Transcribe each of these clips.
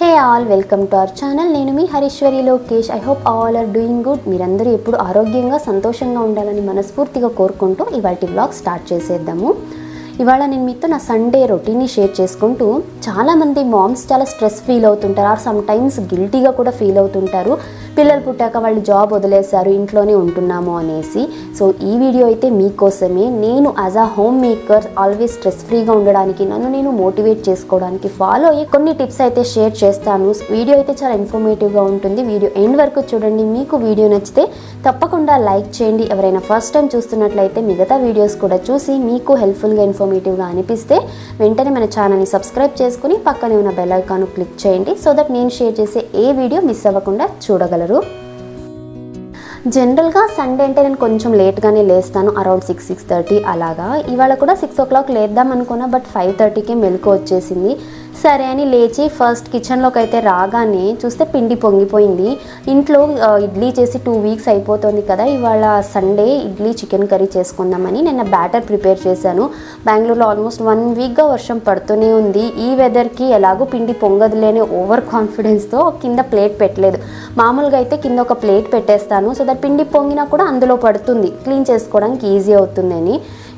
Hey all, welcome to our channel. నేను మీ హరీశ్వరి Lokesh. I hope all are doing good. మీరందరూ ఎప్పుడు ఆరోగ్యంగా సంతోషంగా ఉండాలని మనస్ఫూర్తిగా కోరుకుంటూ ఇవాల్టి వ్లాగ్ స్టార్ట్ చేసేద్దాము. ఇవాళ నేను మీతో నా సండే రొటీన్ని షేర్ చేసుకుంటూ చాలామంది మామ్స్ చాలా స్ట్రెస్ ఫీల్ అవుతుంటారు ఆర్ సమ్ టైమ్స్ గిల్టీగా కూడా ఫీల్ అవుతుంటారు. పిల్లలు పుట్టాక వాళ్ళు జాబ్ వదిలేశారు, ఇంట్లోనే ఉంటున్నాము అనేసి. సో ఈ వీడియో అయితే మీకోసమే. నేను as a home maker always stress ఫ్రీగా ఉండడానికి, నన్ను నేను మోటివేట్ చేసుకోవడానికి ఫాలో అయ్యే కొన్ని టిప్స్ అయితే షేర్ చేస్తాను. వీడియో అయితే చాలా ఇన్ఫర్మేటివ్గా ఉంటుంది. వీడియో ఎండ్ వరకు చూడండి. మీకు వీడియో నచ్చితే తప్పకుండా లైక్ చేయండి. ఎవరైనా ఫస్ట్ టైం చూస్తున్నట్లయితే మిగతా వీడియోస్ కూడా చూసి మీకు హెల్ప్ఫుల్గా ఇన్ఫర్మేటివ్గా అనిపిస్తే వెంటనే మన ఛానల్ని సబ్స్క్రైబ్ చేసుకుని పక్కనే ఉన్న బెల్ ఐకాన్ క్లిక్ చేయండి. సో దట్ నేను షేర్ చేసే ఏ వీడియో మిస్ అవ్వకుండా చూడగలరు. జనరల్గా సండే అంటే నేను కొంచెం లేట్గానే లేస్తాను, అరౌండ్ 6-6:30 అలాగా. ఇవాళ కూడా 6 o'clock లేద్దాం అనుకున్నా, బట్ 5:30కే మెలకు వచ్చేసింది. సరే అని లేచి ఫస్ట్ కిచెన్లోకి అయితే రాగానే చూస్తే పిండి పొంగిపోయింది. ఇంట్లో ఇడ్లీ చేసి 2 weeks అయిపోతుంది కదా. ఇవాళ సండే ఇడ్లీ చికెన్ కర్రీ చేసుకుందామని నేను బ్యాటర్ ప్రిపేర్ చేశాను. బెంగళూరులో ఆల్మోస్ట్ 1 weekగా వర్షం పడుతూనే ఉంది. ఈ వెదర్కి ఎలాగో పిండి పొంగదులేని ఓవర్ కాన్ఫిడెన్స్తో కింద ప్లేట్ పెట్టలేదు. మామూలుగా అయితే కింద ఒక ప్లేట్ పెట్టేస్తాను, సో దట్ పిండి పొంగినా కూడా అందులో పడుతుంది, క్లీన్ చేసుకోవడానికి ఈజీ అవుతుందని.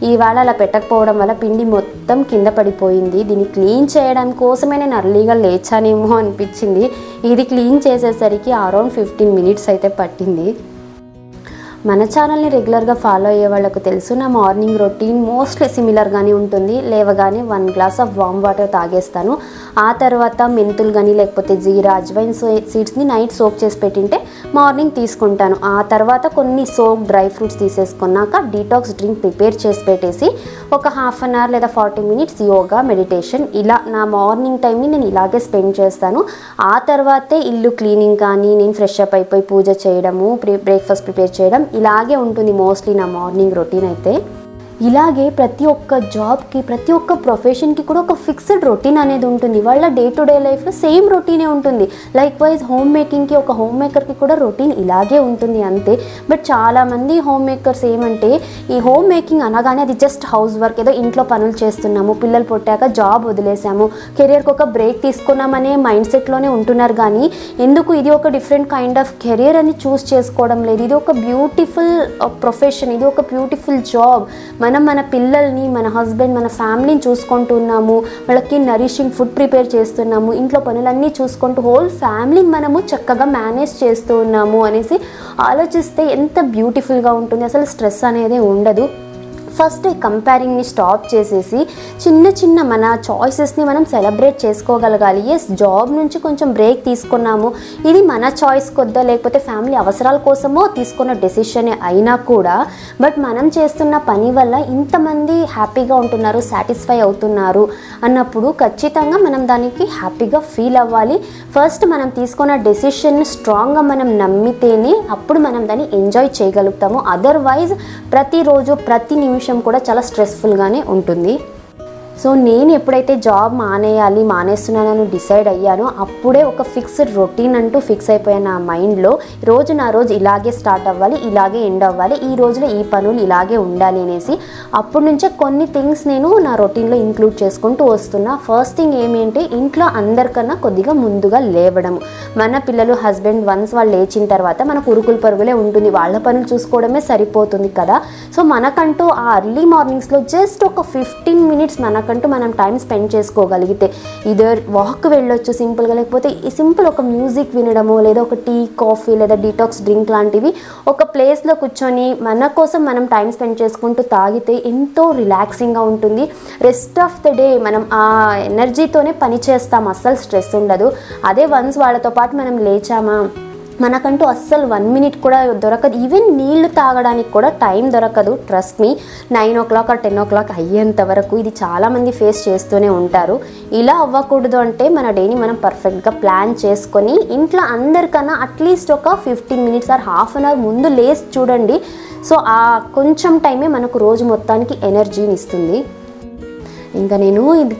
ఈవేళ అలా పెట్టకపోవడం వల్ల పిండి మొత్తం కింద పడిపోయింది. దీన్ని క్లీన్ చేయడం కోసమే నేను అర్లీగా లేచానేమో అనిపించింది. ఇది క్లీన్ చేసేసరికి అరౌండ్ 15 minutes అయితే పట్టింది. మన ఛానల్ని రెగ్యులర్గా ఫాలో అయ్యే వాళ్ళకు తెలుసు, నా మార్నింగ్ రొటీన్ మోస్ట్లీ సిమిలర్గానే ఉంటుంది. లేవగానే 1 glass ఆఫ్ వామ్ వాటర్ తాగేస్తాను. ఆ తర్వాత మెంతులు కానీ లేకపోతే జీరా, అజ్వైన్ సీడ్స్ని నైట్ సోక్ చేసి పెట్టింటే మార్నింగ్ తీసుకుంటాను. ఆ తర్వాత కొన్ని సోక్ డ్రై ఫ్రూట్స్ తీసేసుకున్నాక డీటాక్స్ డ్రింక్ ప్రిపేర్ చేసి పెట్టేసి ఒక 1/2 hour లేదా 40 minutes యోగా, మెడిటేషన్, ఇలా నా మార్నింగ్ టైంని నేను ఇలాగే స్పెండ్ చేస్తాను. ఆ తర్వాతే ఇల్లు క్లీనింగ్ కానీ, నేను ఫ్రెష్ అప్ అయిపోయి పూజ చేయడము, బ్రేక్ఫాస్ట్ ప్రిపేర్ చేయడం ఇలాగే ఉంటుంది మోస్ట్లీ నా మార్నింగ్ రొటీన్ అయితే. ఇలాగే ప్రతి ఒక్క జాబ్కి, ప్రతి ఒక్క ప్రొఫెషన్కి కూడా ఒక ఫిక్స్డ్ రొటీన్ అనేది ఉంటుంది. వాళ్ళ డే టు డే లైఫ్లో సేమ్ రొటీనే ఉంటుంది. లైక్ వైజ్ హోమ్ మేకింగ్కి, ఒక హోమ్ మేకర్కి కూడా రొటీన్ ఇలాగే ఉంటుంది అంతే. బట్ చాలామంది హోమ్ మేకర్స్ ఏమంటే ఈ హోమ్ మేకింగ్ అనగానే అది జస్ట్ హౌస్ వర్క్, ఏదో ఇంట్లో పనులు చేస్తున్నాము, పిల్లలు పుట్టాక జాబ్ వదిలేసాము, కెరియర్కి ఒక బ్రేక్ తీసుకున్నామనే మైండ్ సెట్లోనే ఉంటున్నారు. కానీ ఎందుకు ఇది ఒక డిఫరెంట్ కైండ్ ఆఫ్ కెరియర్ అని చూస్ చేసుకోవడం లేదు? ఇది ఒక బ్యూటిఫుల్ ప్రొఫెషన్, ఇది ఒక బ్యూటిఫుల్ జాబ్. మనం మన పిల్లల్ని, మన హస్బెండ్, మన ఫ్యామిలీని చూసుకుంటున్నాము, వాళ్ళకి నరిషింగ్ ఫుడ్ ప్రిపేర్ చేస్తున్నాము, ఇంట్లో పనులన్నీ చూసుకుంటూ హోల్ ఫ్యామిలీని మనము చక్కగా మేనేజ్ చేస్తూ ఉన్నాము అనేసి ఆలోచిస్తే ఎంత బ్యూటిఫుల్గా ఉంటుంది. అసలు స్ట్రెస్ అనేది ఉండదు. ఫస్ట్ కంపేరింగ్ని స్టాప్ చేసేసి చిన్న చిన్న మన చాయిసెస్ని మనం సెలబ్రేట్ చేసుకోగలగాలి. ఎస్, జాబ్ నుంచి కొంచెం బ్రేక్ తీసుకున్నాము, ఇది మన చాయిస్ కొద్దా లేకపోతే ఫ్యామిలీ అవసరాల కోసమో తీసుకున్న డెసిషనే అయినా కూడా, బట్ మనం చేస్తున్న పని వల్ల ఇంతమంది హ్యాపీగా ఉంటున్నారు, సాటిస్ఫై అవుతున్నారు అన్నప్పుడు ఖచ్చితంగా మనం దానికి హ్యాపీగా ఫీల్ అవ్వాలి. ఫస్ట్ మనం తీసుకున్న డెసిషన్ని స్ట్రాంగ్గా మనం నమ్మితేనే అప్పుడు మనం దాన్ని ఎంజాయ్ చేయగలుగుతాము. అదర్వైజ్ ప్రతిరోజు ప్రతి నిమిషం కూడా చాలా స్ట్రెస్ఫుల్గానే ఉంటుంది. సో నేను ఎప్పుడైతే జాబ్ మానేస్తున్నానని డిసైడ్ అయ్యానో అప్పుడే ఒక ఫిక్స్డ్ రొటీన్ అంటూ ఫిక్స్ అయిపోయాను నా మైండ్లో. నా రోజు ఇలాగే స్టార్ట్ అవ్వాలి, ఇలాగే ఎండ్ అవ్వాలి, ఈ రోజులో ఈ పనులు ఇలాగే ఉండాలి అనేసి అప్పటి నుంచే కొన్ని థింగ్స్ నేను నా రొటీన్లో ఇంక్లూడ్ చేసుకుంటూ వస్తున్నా. ఫస్ట్ థింగ్ ఏమిటంటే ఇంట్లో అందరికన్నా కొద్దిగా ముందుగా లేవడము. మన పిల్లలు, హస్బెండ్ వన్స్ వాళ్ళు లేచిన తర్వాత మనకు ఉరుకులు పరుగులే ఉంటుంది, వాళ్ళ పనులు చూసుకోవడమే సరిపోతుంది కదా. సో మనకంటూ ఆ అర్లీ మార్నింగ్స్లో జస్ట్ ఒక 15 minutes మనకంటూ మనం టైం స్పెండ్ చేసుకోగలిగితే, ఇదర్ వాక్ వెళ్ళొచ్చు సింపుల్గా, లేకపోతే ఈ సింపుల్ ఒక మ్యూజిక్ వినడము, లేదా ఒక టీ, కాఫీ లేదా డీటాక్స్ డ్రింక్ లాంటివి ఒక ప్లేస్లో కూర్చొని మన కోసం మనం టైం స్పెండ్ చేసుకుంటూ తాగితే ఎంతో రిలాక్సింగ్గా ఉంటుంది. రెస్ట్ ఆఫ్ ద డే మనం ఆ ఎనర్జీతోనే పని చేస్తాం, అస్సలు స్ట్రెస్ ఉండదు. అదే వన్స్ వాళ్ళతో పాటు మనం లేచామా, మనకంటూ అస్సలు 1 minute కూడా దొరకదు. ఈవెన్ నీళ్లు తాగడానికి కూడా టైం దొరకదు. Trust me, 9 o'clock or 10 o'clock అయ్యేంత వరకు ఇది చాలామంది ఫేస్ చేస్తూనే ఉంటారు. ఇలా అవ్వకూడదు అంటే మన డేని మనం పర్ఫెక్ట్గా ప్లాన్ చేసుకొని ఇంట్లో అందరికన్నా అట్లీస్ట్ ఒక 15 minutes or 1/2 hour ముందు లేచి చూడండి. సో ఆ కొంచెం టైమే మనకు రోజు మొత్తానికి ఎనర్జీని ఇస్తుంది. ఇంకా నేను ఇది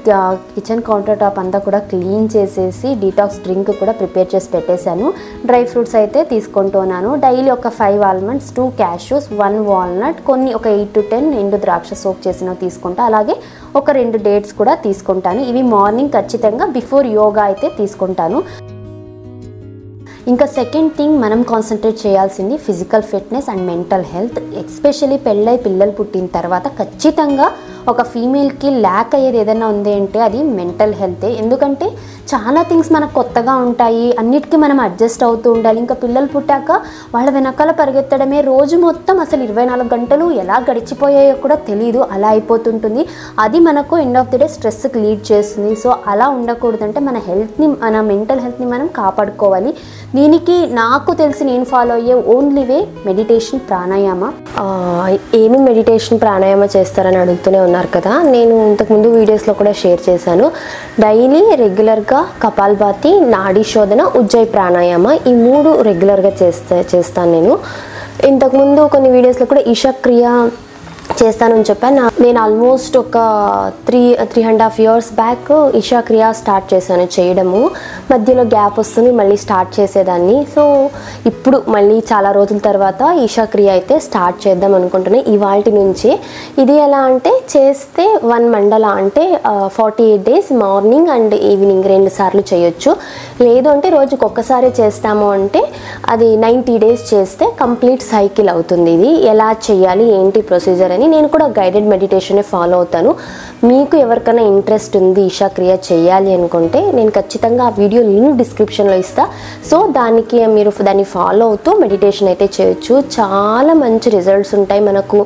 కిచెన్ కౌంటర్ టాప్ అంతా కూడా క్లీన్ చేసేసి డీటాక్స్ డ్రింక్ కూడా ప్రిపేర్ చేసి పెట్టేశాను. డ్రై ఫ్రూట్స్ అయితే తీసుకుంటున్నాను. డైలీ ఒక 5 ఆల్మండ్స్, 2 క్యాష్యూస్, 1 వాల్నట్, కొన్ని ఒక 8 to 10 ఎండు ద్రాక్ష సోక్ చేసినవి తీసుకుంటా. అలాగే ఒక 2 డేట్స్ కూడా తీసుకుంటాను. ఇవి మార్నింగ్ ఖచ్చితంగా బిఫోర్ యోగా అయితే తీసుకుంటాను. ఇంకా సెకండ్ థింగ్ మనం కాన్సన్ట్రేట్ చేయాల్సింది physical fitness and mental health. Especially పెళ్ళై పిల్లలు పుట్టిన తర్వాత ఖచ్చితంగా ఒక ఫీమేల్కి ల్యాక్ అయ్యేది ఏదైనా ఉంది అంటే అది మెంటల్ హెల్తే. ఎందుకంటే చాలా థింగ్స్ మనకు కొత్తగా ఉంటాయి, అన్నిటికీ మనం అడ్జస్ట్ అవుతూ ఉండాలి. ఇంకా పిల్లలు పుట్టాక వాళ్ళ వెనకాల పరిగెత్తడమే, రోజు మొత్తం అసలు 24 గంటలు ఎలా గడిచిపోయాయో కూడా తెలియదు, అలా అయిపోతుంటుంది. అది మనకు ఎండ్ ఆఫ్ ది డే స్ట్రెస్కి లీడ్ చేస్తుంది. సో అలా ఉండకూడదంటే మన హెల్త్ని, మన మెంటల్ హెల్త్ని మనం కాపాడుకోవాలి. దీనికి నాకు తెలిసి నేను ఫాలో అయ్యే ఓన్లీ వే మెడిటేషన్, ప్రాణాయామ. ఏమి మెడిటేషన్ ప్రాణాయామ చేస్తారని అడుగుతూనే ఉన్నారు కదా. నేను ఇంతకుముందు వీడియోస్లో కూడా షేర్ చేశాను. డైలీ రెగ్యులర్గా కపాల్భాతి, నాడీ శోధన, ఉజ్జయ్ ప్రాణాయామ, ఈ 3 రెగ్యులర్గా చేస్తాను నేను. ఇంతకుముందు కొన్ని వీడియోస్లో కూడా ఈశాక్రియ చేస్తానని చెప్పాను. నేను ఆల్మోస్ట్ ఒక 3.5 years బ్యాక్ ఈశాక్రియ స్టార్ట్ చేశాను చేయడము. మధ్యలో గ్యాప్ వస్తుంది, మళ్ళీ స్టార్ట్ చేసేదాన్ని. సో ఇప్పుడు మళ్ళీ చాలా రోజుల తర్వాత ఈశాక్రియ అయితే స్టార్ట్ చేద్దాం అనుకుంటున్నాను ఇవాల్టి నుంచి. ఇది ఎలా అంటే చేస్తే 1 మండల అంటే 48 days మార్నింగ్ అండ్ ఈవినింగ్ 2 సార్లు చేయొచ్చు. లేదు అంటే రోజుకి ఒక్కసారి చేస్తాము అంటే అది 90 days చేస్తే కంప్లీట్ సైకిల్ అవుతుంది. ఇది ఎలా చేయాలి, ఏంటి ప్రొసీజర్ అని నేను కూడా గైడెడ్ మెడిటేషనే ఫాలో అవుతాను. మీకు ఎవరికైనా ఇంట్రెస్ట్ ఉంది ఈశాక్రియ చేయాలి అనుకుంటే నేను ఖచ్చితంగా ఆ వీడియో లింక్ డిస్క్రిప్షన్లో ఇస్తా. సో దానికి మీరు దాన్ని ఫాలో అవుతూ మెడిటేషన్ అయితే చేయొచ్చు. చాలా మంచి రిజల్ట్స్ ఉంటాయి. మనకు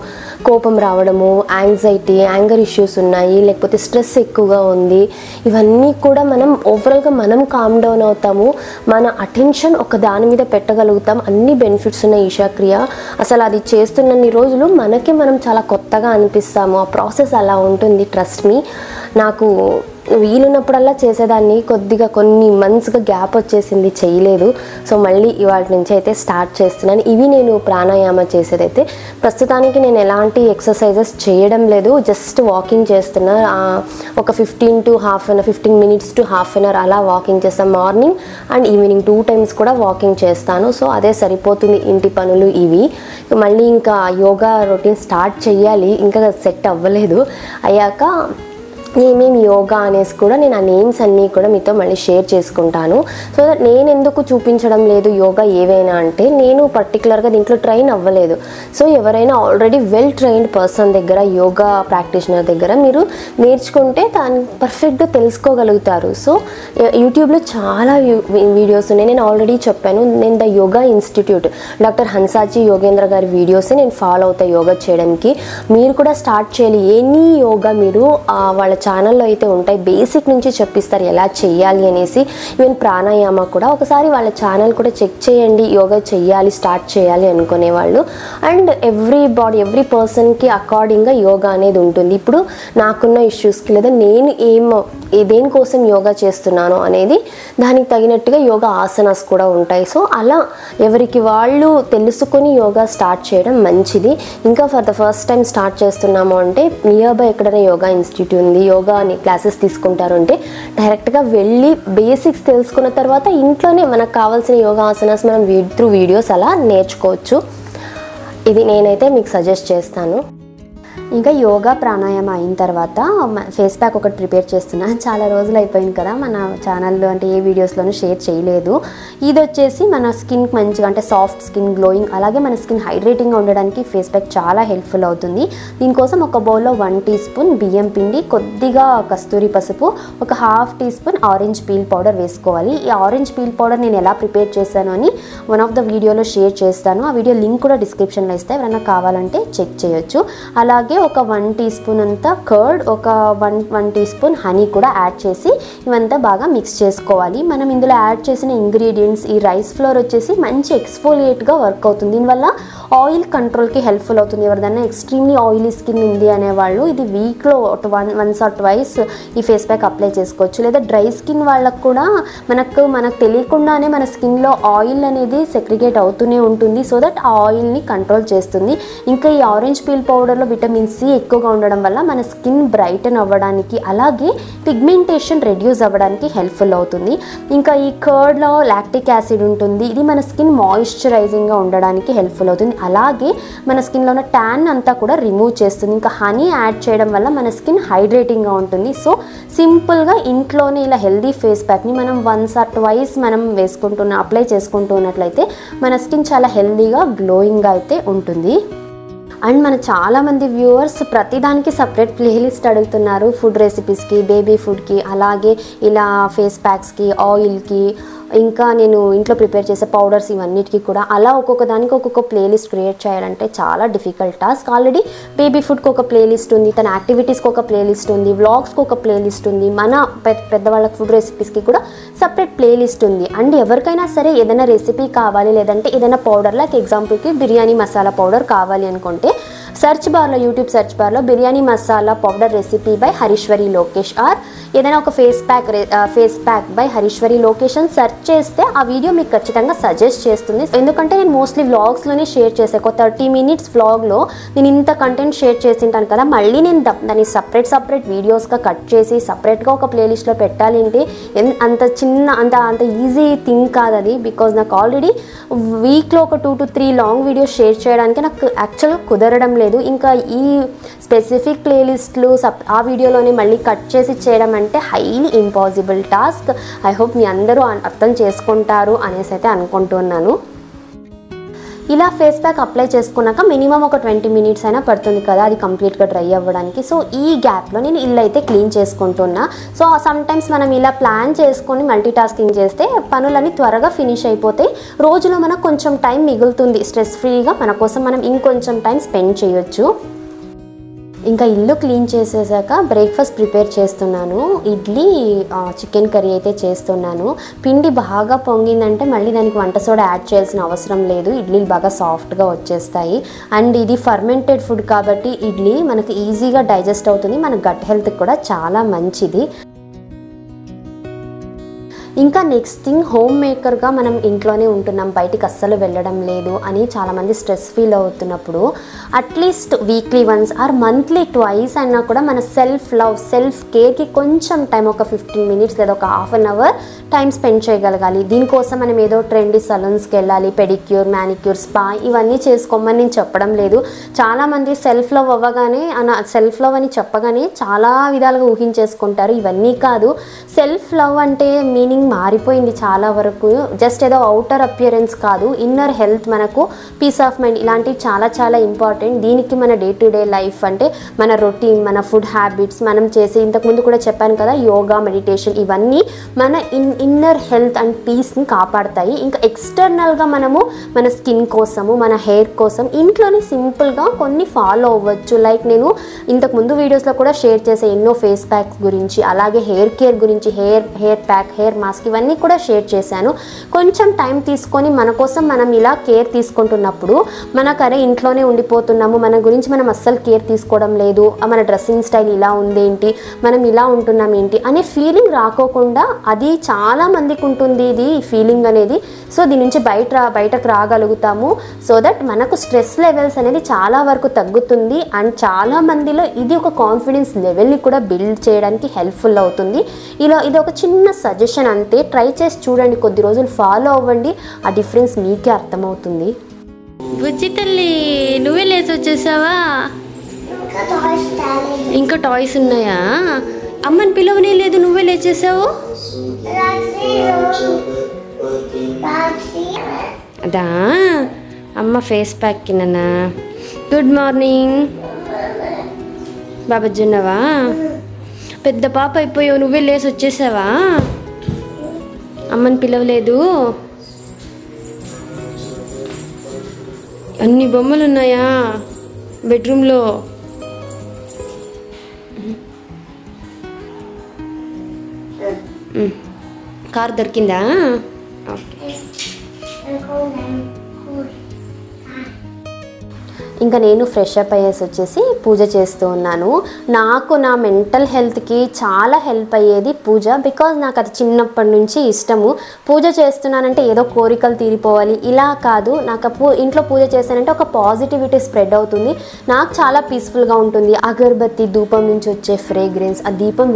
కోపం రావడము, యాంగ్జైటీ, యాంగర్ ఇష్యూస్ ఉన్నాయి, లేకపోతే స్ట్రెస్ ఎక్కువగా ఉంది, ఇవన్నీ కూడా మనం ఓవరాల్గా మనం కామ్ డౌన్ అవుతాము. మన అటెన్షన్ ఒక దాని మీద పెట్టగలుగుతాం. అన్ని బెనిఫిట్స్ ఉన్నాయి ఈశాక్రియ. అసలు అది చేస్తున్నన్ని రోజులు మనకి మనం చాలా కొత్తగా అనిపిస్తాము. ఆ ప్రాసెస్ అలా ఉంటుంది, ట్రస్ట్ మీ. నాకు వీలున్నప్పుడల్లా చేసేదాన్ని, కొద్దిగా కొన్ని మంత్స్గా గ్యాప్ వచ్చేసింది, చేయలేదు. సో మళ్ళీ ఇవాటి నుంచి అయితే స్టార్ట్ చేస్తున్నాను. ఇవి నేను ప్రాణాయామ చేసేదైతే ప్రస్తుతానికి నేను ఎలాంటి ఎక్సర్సైజెస్ చేయడం లేదు, జస్ట్ వాకింగ్ చేస్తున్నా. ఒక 15 minutes to half an hour అలా వాకింగ్ చేస్తాను. మార్నింగ్ అండ్ ఈవినింగ్ 2 times కూడా వాకింగ్ చేస్తాను. సో అదే సరిపోతుంది ఇంటి పనులు ఇవి. మళ్ళీ ఇంకా యోగా రొటీన్ స్టార్ట్ చేయాలి, ఇంకా సెట్ అవ్వలేదు. అయ్యాక ఏమేమి యోగా అనేసి కూడా నేను ఆ నేమ్స్ అన్నీ కూడా మీతో మళ్ళీ షేర్ చేసుకుంటాను. సో దట్ నేను ఎందుకు చూపించడం లేదు యోగా ఏవైనా అంటే నేను పర్టికులర్గా దీంట్లో ట్రైన్ అవ్వలేదు. సో ఎవరైనా ఆల్రెడీ వెల్ ట్రైన్డ్ పర్సన్ దగ్గర, యోగా ప్రాక్టీషనర్ దగ్గర మీరు నేర్చుకుంటే దాన్ని పర్ఫెక్ట్గా తెలుసుకోగలుగుతారు. సో యూట్యూబ్లో చాలా వీడియోస్ ఉన్నాయి. నేను ఆల్రెడీ చెప్పాను, నేను the yoga institute doctor Hansaji Yogendra గారి వీడియోసే నేను ఫాలో అవుతాను యోగా చేయడానికి. మీరు కూడా స్టార్ట్ చేయాలి. ఎనీ యోగా మీరు వాళ్ళ ఛానల్లో అయితే ఉంటాయి, బేసిక్ నుంచి చెప్పిస్తారు ఎలా చేయాలి అనేసి. ఈవెన్ ప్రాణాయామ కూడా ఒకసారి వాళ్ళ ఛానల్ కూడా చెక్ చేయండి, యోగా చేయాలి స్టార్ట్ చేయాలి అనుకునేవాళ్ళు. అండ్ ఎవ్రీ పర్సన్కి అకార్డింగ్గా యోగా అనేది ఉంటుంది. ఇప్పుడు నాకున్న ఇష్యూస్కి లేదా నేను దేనికోసం యోగా చేస్తున్నాను అనేది దానికి తగినట్టుగా యోగా ఆసనాస్ కూడా ఉంటాయి. సో అలా ఎవరికి వాళ్ళు తెలుసుకొని యోగా స్టార్ట్ చేయడం మంచిది. ఇంకా for the first time start చేస్తున్నాము అంటే నియర్ బై ఎక్కడైనా యోగా ఇన్స్టిట్యూట్ ఉంది, యోగా అని క్లాసెస్ తీసుకుంటారు అంటే డైరెక్ట్గా వెళ్ళి బేసిక్స్ తెలుసుకున్న తర్వాత ఇంట్లోనే మనకు కావాల్సిన యోగా ఆసనాస్ మనం త్రూ వీడియోస్ అలా నేర్చుకోవచ్చు. ఇది నేనైతే మీకు సజెస్ట్ చేస్తాను. ఇంకా యోగా ప్రాణాయామం అయిన తర్వాత ఫేస్ ప్యాక్ ఒకటి ప్రిపేర్ చేస్తున్నా. చాలా రోజులు అయిపోయింది కదా మన ఛానల్లో, అంటే ఏ వీడియోస్లోనూ షేర్ చేయలేదు. ఇది వచ్చేసి మన స్కిన్కి మంచిగా, అంటే సాఫ్ట్ స్కిన్, గ్లోయింగ్, అలాగే మన స్కిన్ హైడ్రేటింగ్గా ఉండడానికి ఫేస్ ప్యాక్ చాలా హెల్ప్ఫుల్ అవుతుంది. దీనికోసం ఒక బౌల్లో 1 teaspoon బియ్యం పిండి, కొద్దిగా కస్తూరి పసుపు, ఒక 1/2 teaspoon ఆరెంజ్ పీల్ పౌడర్ వేసుకోవాలి. ఈ ఆరెంజ్ పీల్ పౌడర్ నేను ఎలా ప్రిపేర్ చేశాను అని వన్ ఆఫ్ ద వీడియోలో షేర్ చేస్తాను. ఆ వీడియో లింక్ కూడా డిస్క్రిప్షన్లో ఇస్తే ఎవరైనా కావాలంటే చెక్ చేయొచ్చు. అలాగే ఒక 1 teaspoon అంతా కర్డ్, ఒక 1 teaspoon హనీ కూడా యాడ్ చేసి ఇవంతా బాగా మిక్స్ చేసుకోవాలి. మనం ఇందులో యాడ్ చేసిన ఇంగ్రీడియంట్స్, ఈ రైస్ ఫ్లోర్ వచ్చేసి మంచి ఎక్స్ఫోలియేట్గా వర్క్ అవుతుంది. దీనివల్ల ఆయిల్ కంట్రోల్కి హెల్ప్ఫుల్ అవుతుంది. ఎవరిదైనా ఎక్స్ట్రీమ్లీ ఆయిలీ స్కిన్ ఉంది అనేవాళ్ళు ఇది వీక్లో వన్స్ ఆర్ ట్వైస్ ఈ ఫేస్ ప్యాక్ అప్లై చేసుకోవచ్చు. లేదా డ్రై స్కిన్ వాళ్ళకు కూడా మనకు తెలియకుండానే మన స్కిన్లో ఆయిల్ అనేది సెగ్రిగేట్ అవుతూనే ఉంటుంది. సో దట్ ఆ ఆయిల్ని కంట్రోల్ చేస్తుంది. ఇంకా ఈ ఆరెంజ్ పీల్ పౌడర్లో విటమిన్ సి ఎక్కువగా ఉండడం వల్ల మన స్కిన్ బ్రైటన్ అవ్వడానికి అలాగే పిగ్మెంటేషన్ రెడ్యూస్ అవ్వడానికి హెల్ప్ఫుల్ అవుతుంది. ఇంకా ఈ కర్డ్లో లాక్టిక్ యాసిడ్ ఉంటుంది. ఇది మన స్కిన్ మాయిశ్చరైజింగ్గా ఉండడానికి హెల్ప్ఫుల్ అవుతుంది. అలాగే మన స్కిన్లో ఉన్న ట్యాన్ అంతా కూడా రిమూవ్ చేస్తుంది. ఇంకా హనీ యాడ్ చేయడం వల్ల మన స్కిన్ హైడ్రేటింగ్గా ఉంటుంది. సో సింపుల్గా ఇంట్లోనే ఇలా హెల్దీ ఫేస్ ప్యాక్ని మనం వన్స్ ఆర్ ట్వైస్ మనం అప్లై చేసుకుంటూ ఉన్నట్లయితే మన స్కిన్ చాలా హెల్దీగా గ్లోయింగ్గా అయితే ఉంటుంది. అండ్ మన చాలామంది వ్యూవర్స్ ప్రతిదానికి సపరేట్ ప్లేలిస్ట్ అడుగుతున్నారు. ఫుడ్ రెసిపీస్కి, బేబీ ఫుడ్కి, అలాగే ఇలా ఫేస్ ప్యాక్స్కి, ఆయిల్కి, ఇంకా నేను ఇంట్లో ప్రిపేర్ చేసే పౌడర్స్ ఇవన్నిటికీ కూడా అలా ఒక్కొక్క దానికి ఒక్కొక్క ప్లేలిస్ట్ క్రియేట్ చేయాలంటే చాలా డిఫికల్ట్ టాస్క్. ఆల్రెడీ బేబీ ఫుడ్కి ఒక ప్లేలిస్ట్ ఉంది, తన యాక్టివిటీస్కి ఒక ప్లేలిస్ట్ ఉంది, వ్లాగ్స్కి ఒక ప్లేలిస్ట్ ఉంది, మన పెద్దవాళ్ళకి ఫుడ్ రెసిపీస్కి కూడా సపరేట్ ప్లేలిస్ట్ ఉంది. అండ్ ఎవరికైనా సరే ఏదైనా రెసిపీ కావాలి లేదంటే ఏదైనా పౌడర్ లైక్ ఎగ్జాంపుల్కి బిర్యానీ మసాలా పౌడర్ కావాలి అనుకుంటే యూట్యూబ్ సెర్చ్ బార్లో biryani masala powder recipe by Harishwari Lokesh or ఏదైనా ఒక face pack by Harishwari Lokesh అని సెర్చ్ చేస్తే ఆ వీడియో మీకు ఖచ్చితంగా సజెస్ట్ చేస్తుంది. ఎందుకంటే నేను మోస్ట్లీ వ్లాగ్స్లోనే షేర్ చేసే ఒక 30 minutes వ్లాగ్లో నేను ఇంత కంటెంట్ షేర్ చేసింటాను కదా, మళ్ళీ నేను దాన్ని సపరేట్ వీడియోస్గా కట్ చేసి సపరేట్గా ఒక ప్లేలిస్ట్లో పెట్టాలి అంటే అంత ఈజీ థింగ్ కాదు అది. బికాజ్ నాకు ఆల్రెడీ వీక్లో ఒక 2 to 3 లాంగ్ వీడియోస్ షేర్ చేయడానికి నాకు యాక్చువల్గా కుదరడం లేదు. ఇంకా ఈ స్పెసిఫిక్ ప్లేలిస్ట్లు ఆ వీడియోలోనే మళ్ళీ కట్ చేసి చేయడం అంటే highly impossible task. I hope మీ అందరూ అర్థం చేసుకుంటారు అనేసి అయితే అనుకుంటున్నాను. ఇలా ఫేస్ ప్యాక్ అప్లై చేసుకున్నాక మినిమం ఒక 20 minutes అయినా పడుతుంది కదా అది కంప్లీట్గా డ్రై అవ్వడానికి. సో ఈ గ్యాప్లో నేను ఇల్లు అయితే క్లీన్ చేసుకుంటున్నా. సో సమ్టైమ్స్ మనం ఇలా ప్లాన్ చేసుకొని మల్టీ టాస్కింగ్ చేస్తే పనులన్నీ త్వరగా ఫినిష్ అయిపోతాయి. రోజులో మనకు కొంచెం టైం మిగులుతుంది. స్ట్రెస్ ఫ్రీగా మన కోసం మనం ఇంకొంచెం టైం స్పెండ్ చేయొచ్చు. ఇంకా ఇల్లు క్లీన్ చేసేసాక బ్రేక్ఫాస్ట్ ప్రిపేర్ చేస్తున్నాను. ఇడ్లీ చికెన్ కర్రీ అయితే చేస్తున్నాను. పిండి బాగా పొంగిందంటే మళ్ళీ దానికి వంట సోడా యాడ్ చేయాల్సిన అవసరం లేదు. ఇడ్లీలు బాగా సాఫ్ట్గా వచ్చేస్తాయి. అండ్ ఇది ఫర్మెంటెడ్ ఫుడ్ కాబట్టి ఇడ్లీ మనకి ఈజీగా డైజెస్ట్ అవుతుంది. మన గట్ హెల్త్కి కూడా చాలా మంచిది. ఇంకా నెక్స్ట్ థింగ్, హోమ్ మేకర్గా మనం ఇంట్లోనే ఉంటున్నాం, బయటికి అస్సలు వెళ్ళడం లేదు అని చాలామంది స్ట్రెస్ ఫీల్ అవుతున్నప్పుడు at least weekly once or monthly twice అయినా కూడా మన సెల్ఫ్ కేర్కి కొంచెం టైం, ఒక 15 minutes లేదా ఒక ½ an hour టైం స్పెండ్ చేయగలగాలి. దీనికోసం మనం ఏదో ట్రెండీ సలూన్స్కి వెళ్ళాలి, పెడిక్యూర్, మ్యానిక్యూర్, స్పా ఇవన్నీ చేసుకోమని నేను చెప్పడం లేదు. చాలామంది సెల్ఫ్ లవ్ అని చెప్పగానే చాలా విధాలుగా ఊహించేసుకుంటారు. ఇవన్నీ కాదు. సెల్ఫ్ లవ్ అంటే మీనింగ్ మారిపోయింది చాలా వరకు. జస్ట్ ఏదో అవుటర్ అపియరెన్స్ కాదు, ఇన్నర్ హెల్త్, మనకు పీస్ ఆఫ్ మైండ్ ఇలాంటివి చాలా చాలా ఇంపార్టెంట్. దీనికి మన డే టు డే లైఫ్ అంటే మన రొటీన్, మన ఫుడ్ హ్యాబిట్స్, మనం చేసే ఇంతకుముందు కూడా చెప్పాను కదా యోగా, మెడిటేషన్ ఇవన్నీ మన ఇన్నర్ హెల్త్ అండ్ పీస్ని కాపాడతాయి. ఇంకా ఎక్స్టర్నల్గా మనము మన స్కిన్ కోసము, మన హెయిర్ కోసం ఇంట్లోనే సింపుల్గా కొన్ని ఫాలో అవ్వచ్చు. లైక్ నేను ఇంతకుముందు వీడియోస్లో కూడా షేర్ చేసే ఎన్నో ఫేస్ ప్యాక్స్ గురించి, అలాగే హెయిర్ కేర్ గురించి, హెయిర్ ప్యాక్, హెయిర్ మాస్క్ ఇవన్నీ కూడా షేర్ చేశాను. కొంచెం టైం తీసుకొని మన కోసం మనం ఇలా కేర్ తీసుకుంటున్నప్పుడు మనకరే ఇంట్లోనే ఉండిపోతున్నాము, మన గురించి మనం అస్సలు కేర్ తీసుకోవడం లేదు, మన డ్రెస్సింగ్ స్టైల్ ఇలా ఉందేంటి, మనం ఇలా ఉంటున్నాం ఏంటి అనే ఫీలింగ్ రాకోకుండా, అది చాలా మందికి ఉంటుంది ఇది ఫీలింగ్ అనేది. సో దీని నుంచి బయటకు రాగలుగుతాము. సో దట్ మనకు స్ట్రెస్ లెవెల్స్ అనేది చాలా వరకు తగ్గుతుంది. అండ్ చాలా మందిలో ఇది ఒక కాన్ఫిడెన్స్ లెవెల్ని కూడా బిల్డ్ చేయడానికి హెల్ప్ఫుల్ అవుతుంది. ఇది ఒక చిన్న సజెషన్ అంతే. ట్రై చేసి చూడండి, కొద్ది రోజులు ఫాలో అవ్వండి, ఆ డిఫరెన్స్ మీకే అర్థమవుతుంది. బుజ్జి తల్లి, నువ్వే లేచి వచ్చేసావా? ఇంకా టాయ్స్ ఉన్నాయా? అమ్మని పిలవనే లేదు, నువ్వే లేచేసావు. అదా అమ్మ ఫేస్ ప్యాక్ కిందనా? గుడ్ మార్నింగ్ బాబాజున్నావా? పెద్ద పాప అయిపోయావు, నువ్వే లేచి వచ్చేసావా? అమ్మని పిలవలేదు. అన్ని బొమ్మలు ఉన్నాయా బెడ్రూమ్లో? కార్ దొరికిందా? ఓకే. ఇంకా నేను ఫ్రెష్ అప్ అయ్యేసి వచ్చేసి పూజ చేస్తూ ఉన్నాను. నాకు నా మెంటల్ హెల్త్కి చాలా హెల్ప్ అయ్యేది పూజ. బికాజ్ నాకు అది చిన్నప్పటి నుంచి ఇష్టము. పూజ చేస్తున్నానంటే ఏదో కోరికలు తీరిపోవాలి ఇలా కాదు. నాకు ఇంట్లో పూజ చేశానంటే ఒక పాజిటివిటీ స్ప్రెడ్ అవుతుంది. నాకు చాలా పీస్ఫుల్గా ఉంటుంది. అగరబత్తి ధూపం నుంచి వచ్చే ఫ్రేగ్రెన్స్, ఆ దీపం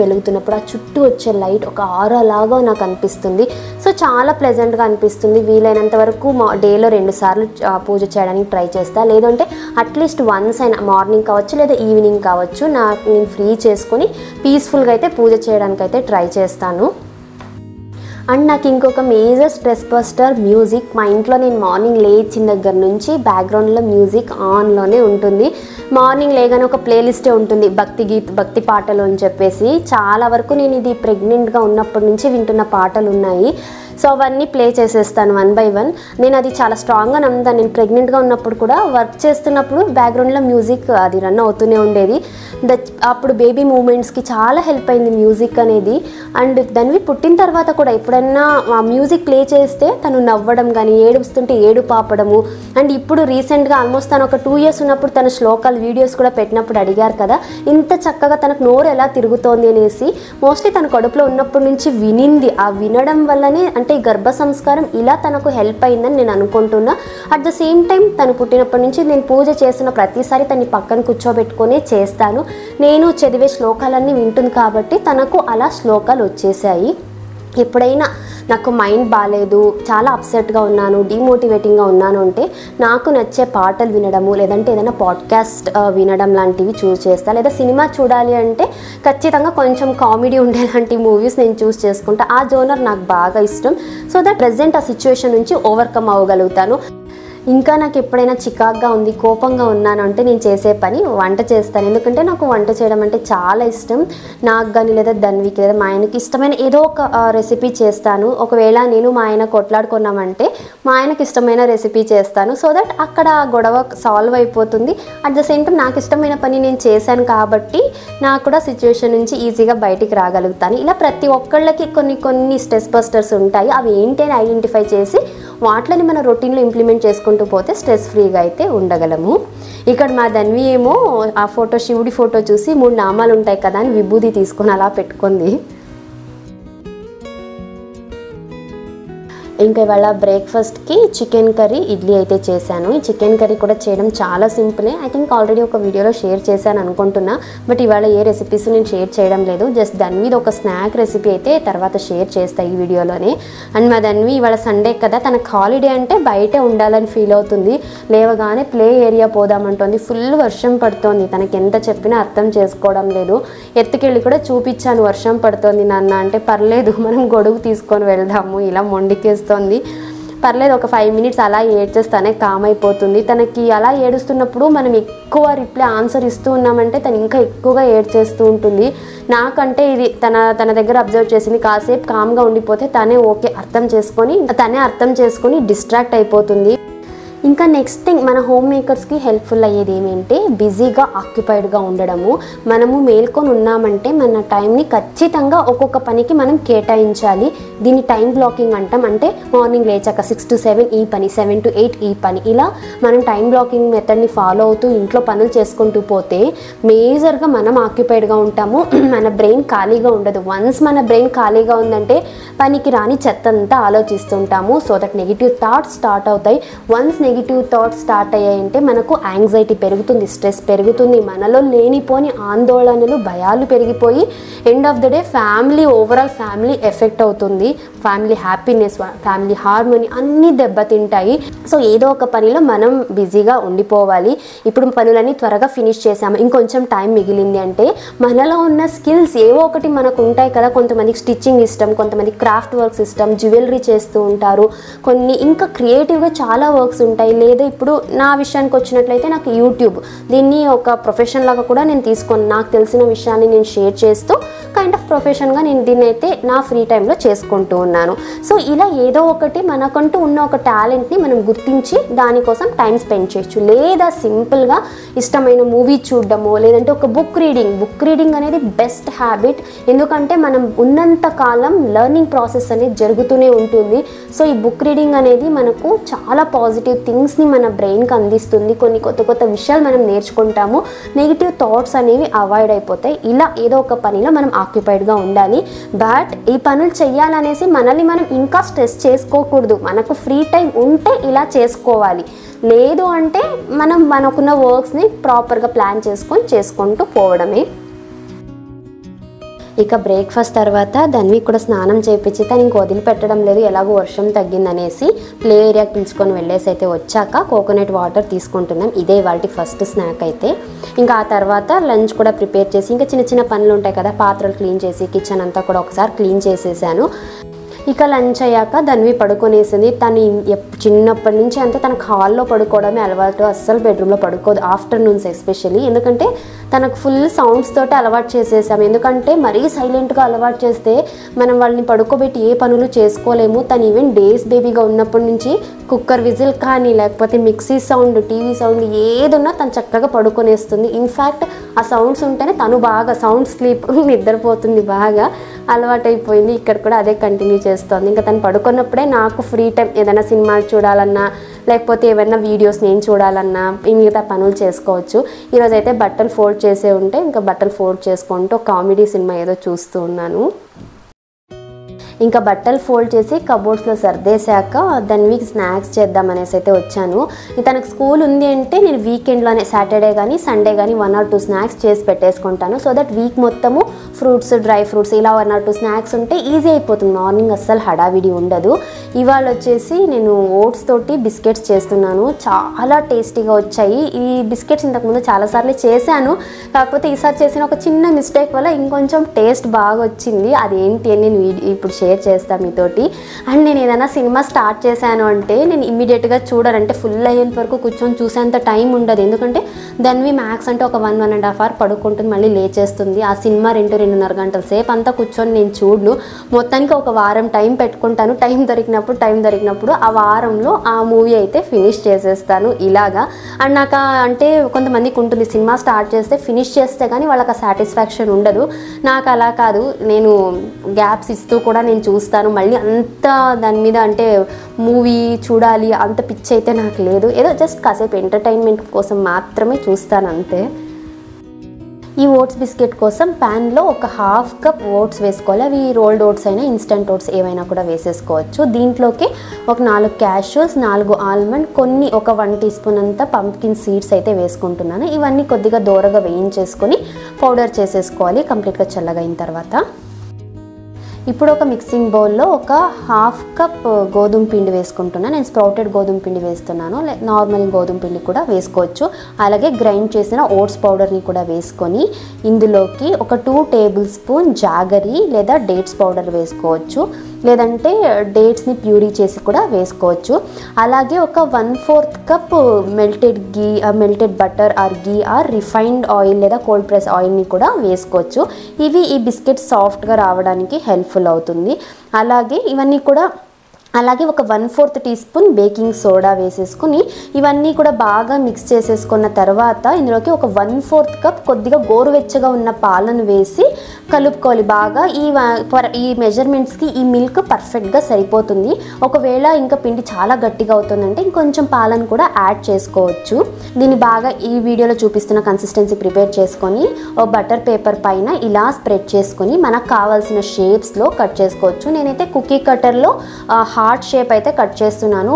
వెలుగుతున్నప్పుడు ఆ చుట్టూ వచ్చే లైట్ ఒక ఆరా లాగా నాకు అనిపిస్తుంది. సో చాలా ప్లెజెంట్గా అనిపిస్తుంది. వీలైనంత వరకు డేలో 2 సార్లు పూజ చేయడానికి ట్రై చేస్తా. లేదంటే అట్లీస్ట్ వన్స్ అయినా మార్నింగ్ కావచ్చు లేదా ఈవినింగ్ కావచ్చు నేను ఫ్రీ చేసుకొని పీస్ఫుల్గా అయితే పూజ చేయడానికి అయితే ట్రై చేస్తాను. అండ్ నాకు ఇంకొక మేజర్ స్ట్రెస్ బస్టర్ మ్యూజిక్. మా ఇంట్లో నేను మార్నింగ్ లేచిన దగ్గర నుంచి బ్యాక్గ్రౌండ్లో మ్యూజిక్ ఆన్లోనే ఉంటుంది. మార్నింగ్ లేగానే ఒక ప్లేలిస్టే ఉంటుంది, భక్తి పాటలు అని చెప్పేసి. చాలా వరకు నేను ఇది ప్రెగ్నెంట్గా ఉన్నప్పటి నుంచి వింటున్న పాటలు ఉన్నాయి. సో అవన్నీ ప్లే చేసేస్తాను 1 by 1. నేను అది చాలా స్ట్రాంగ్గా నమ్ముతాను. నేను ప్రెగ్నెంట్గా ఉన్నప్పుడు కూడా వర్క్ చేస్తున్నప్పుడు బ్యాక్గ్రౌండ్లో మ్యూజిక్ అది రన్ అవుతూనే ఉండేది. అప్పుడు బేబీ మూమెంట్స్కి చాలా హెల్ప్ అయింది మ్యూజిక్ అనేది. అండ్ దాన్ని పుట్టిన తర్వాత కూడా ఎప్పుడన్నా ఆ మ్యూజిక్ ప్లే చేస్తే తను నవ్వడం కానీ, ఏడుస్తుంటే ఏడుపు ఆపడము. అండ్ ఇప్పుడు రీసెంట్గా ఆల్మోస్ట్ తను ఒక 2 years ఉన్నప్పుడు తన శ్లోకాలు వీడియోస్ కూడా పెట్టినప్పుడు అడిగారు కదా, ఇంత చక్కగా తనకు నోరు ఎలా తిరుగుతోంది అనేసి. మోస్ట్లీ తన కడుపులో ఉన్నప్పటి నుంచి వినింది. ఆ వినడం వల్లనే అంటే ఈ గర్భ సంస్కారం ఇలా తనకు హెల్ప్ అయిందని నేను అనుకుంటున్నా. అట్ ద సేమ్ టైం తను పుట్టినప్పటి నుంచి నేను పూజ చేసిన ప్రతిసారి తన్ని పక్కన కూర్చోబెట్టుకునే చేస్తాను. నేను చదివే శ్లోకాలన్నీ వింటుంది కాబట్టి తనకు అలా శ్లోకాలు వచ్చేసాయి. ఎప్పుడైనా నాకు మైండ్ బాగాలేదు, చాలా అప్సెట్గా ఉన్నాను, డిమోటివేటింగ్గా ఉన్నాను అంటే నాకు నచ్చే పాటలు వినడము, లేదంటే ఏదైనా పాడ్కాస్ట్ వినడం లాంటివి చూస్ చేస్తాను. లేదా సినిమా చూడాలి అంటే ఖచ్చితంగా కొంచెం కామెడీ ఉండేలాంటి మూవీస్ నేను చూస్ చేసుకుంటా. ఆ జోనర్ నాకు బాగా ఇష్టం. సో దట్ ప్రెజెంట్ ఆ సిచ్యువేషన్ నుంచి ఓవర్కమ్ అవ్వగలుగుతాను. ఇంకా నాకు ఎప్పుడైనా చికాగ్గా ఉంది, కోపంగా ఉన్నాను అంటే నేను చేసే పని వంట చేస్తాను. ఎందుకంటే నాకు వంట చేయడం అంటే చాలా ఇష్టం. నాకు కానీ లేదా ధన్వికి లేదా మా ఆయనకి ఇష్టమైన ఏదో ఒక రెసిపీ చేస్తాను. ఒకవేళ నేను మా ఆయన కొట్లాడుకున్నామంటే మా ఆయనకి ఇష్టమైన రెసిపీ చేస్తాను. సో దట్ అక్కడ గొడవ సాల్వ్ అయిపోతుంది. అట్ ద సేమ్ టైం నాకు ఇష్టమైన పని నేను చేశాను కాబట్టి నాకు కూడా సిచ్యువేషన్ నుంచి ఈజీగా బయటికి రాగలుగుతాను. ఇలా ప్రతి ఒక్కళ్ళకి కొన్ని స్ట్రెస్ బస్టర్స్ ఉంటాయి. అవి ఏంటి అని ఐడెంటిఫై చేసి వాటిని మన రొటీన్లో ఇంప్లిమెంట్ చేసుకుంటూ పోతే స్ట్రెస్ ఫ్రీగా అయితే ఉండగలము. ఇక్కడ మా ధన్వి ఏమో ఆ శివుడి ఫోటో చూసి 3 నామాలు ఉంటాయి కదా అని విభూది తీసుకొని అలా పెట్టుకుంది. ఇంకా ఇవాళ బ్రేక్ఫాస్ట్కి చికెన్ కర్రీ, ఇడ్లీ అయితే చేశాను. ఈ చికెన్ కర్రీ కూడా చేయడం చాలా సింపులే. ఐ థింక్ ఆల్రెడీ ఒక వీడియోలో షేర్ చేశాను అనుకుంటున్నా. బట్ ఇవాళ ఏ రెసిపీస్ నేను షేర్ చేయడం లేదు. జస్ట్ ధన్వి ఒక స్నాక్ రెసిపీ అయితే తర్వాత షేర్ చేస్తాను ఈ వీడియోలోనే. అండ్ మా ధన్వి ఇవాళ సండే కదా, తనకు హాలిడే అంటే బయటే ఉండాలని ఫీల్ అవుతుంది. లేవగానే ప్లే ఏరియా పోదామంటుంది. ఫుల్ వర్షం పడుతోంది. తనకి ఎంత చెప్పినా అర్థం చేసుకోవడం లేదు. ఎత్తుకెళ్ళి కూడా చూపించాను, వర్షం పడుతోంది నాన్న అంటే, పర్లేదు మనం గొడుగు తీసుకొని వెళ్దాము, ఇలా మొండికేస్తుంది. పర్లేదు ఒక 5 minutes అలా ఏడ్చేస్తానే కామ్ అయిపోతుంది. తనకి అలా ఏడుస్తున్నప్పుడు మనం ఎక్కువ ఆన్సర్ ఇస్తూ ఉన్నామంటే తను ఇంకా ఎక్కువగా ఏడ్చేస్తూ ఉంటుంది. నాకంటే ఇది తన దగ్గర అబ్జర్వ్ చేసింది. కాసేపు కామ్గా ఉండిపోతే తనే అర్థం చేసుకొని డిస్ట్రాక్ట్ అయిపోతుంది. ఇంకా నెక్స్ట్ థింగ్ మన హోమ్ మేకర్స్కి హెల్ప్ఫుల్ అయ్యేది ఏమంటే బిజీగా ఆక్యుపైడ్గా ఉండడము. మనము మేల్కొని ఉన్నామంటే మన టైంని ఖచ్చితంగా ఒక్కొక్క పనికి మనం కేటాయించాలి. దీన్ని టైం బ్లాకింగ్ అంటాం. అంటే మార్నింగ్ లేచాక 6 to 7 ఈ పని, 7 to 8 ఈ పని, ఇలా మనం టైం బ్లాకింగ్ మెథడ్ని ఫాలో అవుతూ ఇంట్లో పనులు చేసుకుంటూ పోతే మేజర్గా మనం ఆక్యుపైడ్గా ఉంటాము. మన బ్రెయిన్ ఖాళీగా ఉండదు. వన్స్ మన బ్రెయిన్ ఖాళీగా ఉందంటే పనికి రాని చెత్త అంతా ఆలోచిస్తుంటాము. So that negative thoughts start అవుతాయి. వన్స్ నెగిటివ్ థాట్స్ స్టార్ట్ అయ్యాయంటే మనకు యాంగ్జైటీ పెరుగుతుంది, స్ట్రెస్ పెరుగుతుంది, మనలో లేనిపోని ఆందోళనలు, భయాలు పెరిగిపోయి end of the day overall family effect అవుతుంది. ఫ్యామిలీ హ్యాపీనెస్, ఫ్యామిలీ హార్మోనీ అన్నీ దెబ్బతింటాయి. సో ఏదో ఒక పనిలో మనం బిజీగా ఉండిపోవాలి. ఇప్పుడు పనులన్నీ త్వరగా ఫినిష్ చేసాము, ఇంకొంచెం టైం మిగిలింది అంటే మనలో ఉన్న స్కిల్స్ ఏవో ఒకటి మనకు ఉంటాయి కదా. కొంతమందికి స్టిచ్చింగ్ ఇష్టం, కొంతమంది క్రాఫ్ట్ వర్క్స్ ఇష్టం, జ్యువెలరీ చేస్తూ ఉంటారు, కొన్ని ఇంకా క్రియేటివ్గా చాలా వర్క్స్ ఉంటాయి. లేదా ఇప్పుడు నా విషయానికి వచ్చినట్లయితే నాకు యూట్యూబ్, దీన్ని ఒక ప్రొఫెషన్ లాగా కూడా నేను తీసుకొని నాకు తెలిసిన విషయాన్ని నేను షేర్ చేస్తూ కైండ్ ఆఫ్ ప్రొఫెషన్గా నేను దీన్ని అయితే నా ఫ్రీ టైంలో చేసుకుంటూ ఉన్నాను. సో ఇలా ఏదో ఒకటి మనకంటూ ఉన్న ఒక టాలెంట్ని మనం గుర్తించి దానికోసం టైం స్పెండ్ చేయొచ్చు. లేదా సింపుల్గా ఇష్టమైన మూవీ చూడడమో లేదంటే ఒక బుక్ రీడింగ్ అనేది బెస్ట్ హ్యాబిట్. ఎందుకంటే మనం ఉన్నంత కాలం లెర్నింగ్ ప్రాసెస్ అనేది జరుగుతూనే ఉంటుంది. సో ఈ బుక్ రీడింగ్ అనేది మనకు చాలా పాజిటివ్ థింగ్స్ని మన బ్రెయిన్కి అందిస్తుంది. కొన్ని కొత్త కొత్త విషయాలు మనం నేర్చుకుంటాము. నెగిటివ్ థాట్స్ అనేవి అవాయిడ్ అయిపోతాయి. ఇలా ఏదో ఒక పనిలో మనం ఆక్యుపైడ్గా ఉండాలి. బట్ ఈ పనులు చెయ్యాలనేసి మనల్ని మనం ఇంకా స్ట్రెస్ చేసుకోకూడదు. మనకు ఫ్రీ టైం ఉంటే ఇలా చేసుకోవాలి. లేదు అంటే మనకున్న వర్క్స్ని ప్రాపర్గా ప్లాన్ చేసుకుంటూ పోవడమే. ఇక బ్రేక్ఫాస్ట్ తర్వాత ధన్వి కూడా స్నానం చేయించి తను ఇంక వదిలిపెట్టడం లేదు, ఎలాగో వర్షం తగ్గిందనేసి ప్లే ఏరియాకి పిలుచుకొని వెళ్ళేసి అయితే వచ్చాక కోకోనట్ వాటర్ తీసుకుంటున్నాం. ఇదే వాళ్ళ ఫస్ట్ స్నాక్ అయితే. ఇంకా ఆ తర్వాత లంచ్ కూడా ప్రిపేర్ చేసి ఇంకా చిన్న చిన్న పనులు ఉంటాయి కదా, పాత్రలు క్లీన్ చేసి కిచెన్ అంతా కూడా ఒకసారి క్లీన్ చేసేసాను. ఇక లంచ్ అయ్యాక ధన్వి పడుకొనేసింది. తను చిన్నప్పటి నుంచి అంతే తనకు హాల్లో పడుకోవడమే అలవాటు, అస్సలు బెడ్రూమ్లో పడుకోదు ఆఫ్టర్నూన్స్ ఎస్పెషల్లీ. ఎందుకంటే తనకు ఫుల్ సౌండ్స్ తోటి అలవాటు చేసేసాం. ఎందుకంటే మరీ సైలెంట్గా అలవాటు చేస్తే మనం వాళ్ళని పడుకోబెట్టి ఏ పనులు చేసుకోలేము. తను ఈవెన్ డేస్ బేబీగా ఉన్నప్పటి నుంచి కుక్కర్ విజిల్ కానీ లేకపోతే మిక్సీ సౌండ్, టీవీ సౌండ్ ఏదున్నా తను చక్కగా పడుకొనేస్తుంది. ఇన్ఫ్యాక్ట్ ఆ సౌండ్స్ ఉంటేనే తను బాగా సౌండ్ స్లీప్ నిద్రపోతుంది, బాగా అలవాటైపోయింది. ఇక్కడ కూడా అదే కంటిన్యూ చేస్తుంది. ఇంకా తను పడుకున్నప్పుడే నాకు ఫ్రీ టైం ఏదైనా సినిమాలు చూడాలన్నా లేకపోతే ఏమైనా వీడియోస్ నేను చూడాలన్నా మిగతా పనులు చేసుకోవచ్చు. ఈరోజు అయితే బట్టలు ఫోల్డ్ చేసే ఉంటే ఇంకా బట్టలు ఫోల్డ్ చేసుకుంటూ కామెడీ సినిమా ఏదో చూస్తూ ఉన్నాను. ఇంకా బట్టలు ఫోల్డ్ చేసి కబోర్డ్స్లో సర్దేశాక ధన్వికి స్నాక్స్ చేద్దామనేసి అయితే వచ్చాను. తనకు స్కూల్ ఉంది అంటే నేను వీకెండ్లోనే సాటర్డే కానీ సండే కానీ 1 or 2 స్నాక్స్ చేసి పెట్టేసుకుంటాను. సో దట్ వీక్ మొత్తము ఫ్రూట్స్, డ్రై ఫ్రూట్స్ ఇలా 1 or 2 స్నాక్స్ ఉంటే ఈజీ అయిపోతుంది. మార్నింగ్ అస్సలు హడావిడి ఉండదు. ఇవాళ వచ్చేసి నేను ఓట్స్ తోటి బిస్కెట్స్ చేస్తున్నాను. చాలా టేస్టీగా వచ్చాయి. ఈ బిస్కెట్స్ ఇంతకుముందు చాలాసార్లు చేశాను, కాకపోతే ఈసారి చేసిన ఒక చిన్న మిస్టేక్ వల్ల ఇంకొంచెం టేస్ట్ బాగా వచ్చింది. అదేంటి అని నేను ఇప్పుడు షేర్ చేస్తాను మీతోటి. అండ్ నేను ఏదైనా సినిమా స్టార్ట్ చేశాను అంటే నేను ఇమ్మీడియట్గా చూడాలంటే ఫుల్ అయ్యేంత వరకు కూర్చొని చూసేంత టైం ఉండదు. ఎందుకంటే ధన్వి మ్యాక్స్ అంటే ఒక 1.5 hour పడుకుంటుంది, మళ్ళీ లేచేస్తుంది. ఆ సినిమా 2-2.5 గంటల సేపు అంతా కూర్చొని నేను చూడను. మొత్తానికి ఒక వారం టైం పెట్టుకుంటాను. టైం దొరికినప్పుడు ఆ వారంలో ఆ మూవీ అయితే ఫినిష్ చేసేస్తాను ఇలాగా. అండ్ నాకు అంటే కొంతమందికి ఉంటుంది సినిమా స్టార్ట్ చేస్తే ఫినిష్ చేస్తే కానీ వాళ్ళకి ఆ సాటిస్ఫాక్షన్ ఉండదు. నాకు అలా కాదు, నేను గ్యాప్స్ ఇస్తూ కూడా నేను చూస్తాను. మళ్ళీ అంత దాని మీద అంటే మూవీ చూడాలి అంత పిచ్చి అయితే నాకు లేదు. ఏదో జస్ట్ కాసేపు ఎంటర్టైన్మెంట్ కోసం మాత్రమే చూస్తాను అంతే. ఈ ఓట్స్ బిస్కెట్ కోసం ప్యాన్లో ఒక 1/2 cup ఓట్స్ వేసుకోవాలి. అవి రోల్డ్ ఓట్స్ అయినా ఇన్స్టెంట్ ఓట్స్ ఏవైనా కూడా వేసేసుకోవచ్చు. దీంట్లోకి ఒక 4 క్యాష్యూస్, 4 ఆల్మండ్, కొన్ని ఒక 1 teaspoon అంతా పంప్కిన్ సీడ్స్ అయితే వేసుకుంటున్నాను. ఇవన్నీ కొద్దిగా దోరగా వేయించేసుకొని పౌడర్ చేసేసుకోవాలి కంప్లీట్గా చల్లగైన తర్వాత. ఇప్పుడు ఒక మిక్సింగ్ బౌల్లో ఒక 1/2 cup గోధుమ పిండి వేసుకుంటున్నాను. నేను స్ప్రౌటెడ్ గోధుమ పిండి వేస్తున్నాను, నార్మల్ గోధుమ పిండి కూడా వేసుకోవచ్చు. అలాగే గ్రైండ్ చేసిన ఓట్స్ పౌడర్ని కూడా వేసుకొని ఇందులోకి ఒక 2 tablespoon జాగరీ లేదా డేట్స్ పౌడర్ వేసుకోవచ్చు, లేదంటే డేట్స్ని ప్యూరీ చేసి కూడా వేసుకోవచ్చు. అలాగే ఒక 1/4 cup melted butter or ghee or refined oil లేదా కోల్డ్ ప్రెస్ ఆయిల్ని కూడా వేసుకోవచ్చు. ఇవి ఈ బిస్కెట్ సాఫ్ట్గా రావడానికి హెల్ప్ఫుల్ అవుతుంది. అలాగే ఇవన్నీ కూడా అలాగే ఒక 1/4 teaspoon బేకింగ్ సోడా వేసేసుకుని ఇవన్నీ కూడా బాగా మిక్స్ చేసేసుకున్న తర్వాత ఇందులోకి ఒక 1/4 cup కొద్దిగా గోరువెచ్చగా ఉన్న పాలను వేసి కలుపుకోవాలి బాగా. ఈ మెజర్మెంట్స్కి ఈ మిల్క్ పర్ఫెక్ట్గా సరిపోతుంది. ఒకవేళ ఇంకా పిండి చాలా గట్టిగా అవుతుందంటే ఇంకొంచెం పాలను కూడా యాడ్ చేసుకోవచ్చు. దీన్ని బాగా ఈ వీడియోలో చూపిస్తున్న కన్సిస్టెన్సీ ప్రిపేర్ చేసుకొని ఒక బటర్ పేపర్ పైన ఇలా స్ప్రెడ్ చేసుకొని మనకు కావాల్సిన షేప్స్లో కట్ చేసుకోవచ్చు. నేనైతే కుకీ కట్టర్లో హార్ట్ షేప్ అయితే కట్ చేస్తున్నాను.